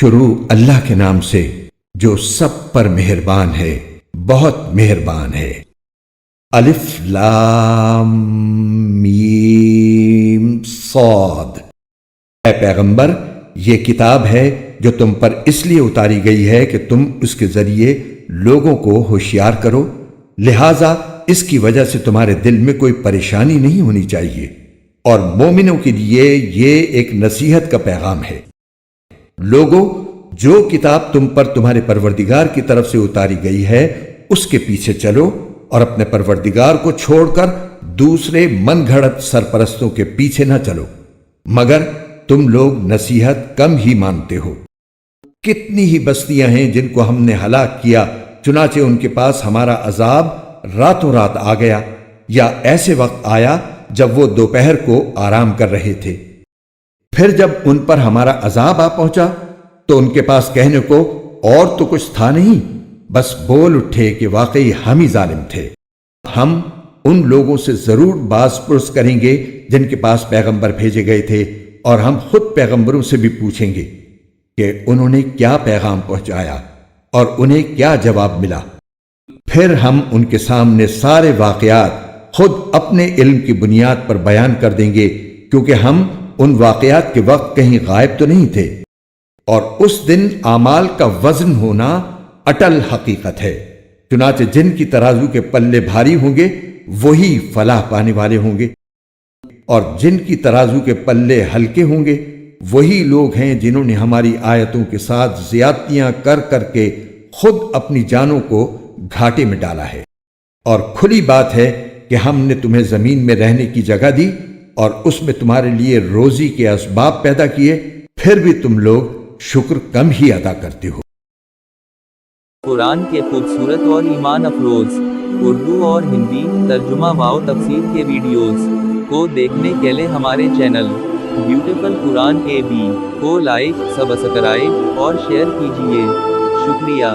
شروع اللہ کے نام سے جو سب پر مہربان ہے، بہت مہربان ہے۔ الف لام میم صاد۔ اے پیغمبر، یہ کتاب ہے جو تم پر اس لیے اتاری گئی ہے کہ تم اس کے ذریعے لوگوں کو ہوشیار کرو، لہذا اس کی وجہ سے تمہارے دل میں کوئی پریشانی نہیں ہونی چاہیے، اور مومنوں کے لیے یہ ایک نصیحت کا پیغام ہے۔ لوگوں، جو کتاب تم پر تمہارے پروردگار کی طرف سے اتاری گئی ہے اس کے پیچھے چلو، اور اپنے پروردگار کو چھوڑ کر دوسرے من گھڑت سرپرستوں کے پیچھے نہ چلو، مگر تم لوگ نصیحت کم ہی مانتے ہو۔ کتنی ہی بستیاں ہیں جن کو ہم نے ہلاک کیا، چنانچہ ان کے پاس ہمارا عذاب راتوں رات آ گیا، یا ایسے وقت آیا جب وہ دوپہر کو آرام کر رہے تھے۔ پھر جب ان پر ہمارا عذاب آ پہنچا تو ان کے پاس کہنے کو اور تو کچھ تھا نہیں، بس بول اٹھے کہ واقعی ہم ہی ظالم تھے۔ ہم ان لوگوں سے ضرور باز پرس کریں گے جن کے پاس پیغمبر بھیجے گئے تھے، اور ہم خود پیغمبروں سے بھی پوچھیں گے کہ انہوں نے کیا پیغام پہنچایا اور انہیں کیا جواب ملا۔ پھر ہم ان کے سامنے سارے واقعات خود اپنے علم کی بنیاد پر بیان کر دیں گے، کیونکہ ہم ان واقعات کے وقت کہیں غائب تو نہیں تھے، اور اس دن اعمال کا وزن ہونا اٹل حقیقت ہے۔ چنانچہ جن کی ترازو کے پلے بھاری ہوں گے وہی فلاح پانے والے ہوں گے، اور جن کی ترازو کے پلے ہلکے ہوں گے وہی لوگ ہیں جنہوں نے ہماری آیتوں کے ساتھ زیادتیاں کر کر کے خود اپنی جانوں کو گھاٹے میں ڈالا ہے۔ اور کھلی بات ہے کہ ہم نے تمہیں زمین میں رہنے کی جگہ دی اور اس میں تمہارے لیے روزی کے اسباب پیدا کیے، پھر بھی تم لوگ شکر کم ہی ادا کرتے ہو۔ قرآن کے خوبصورت اور ایمان افروز اردو اور ہندی ترجمہ و تفسیر کے ویڈیوز کو دیکھنے کے لیے ہمارے چینل بیوٹیفل قرآن AB کو لائک، سبسکرائب اور شیئر کیجیے۔ شکریہ۔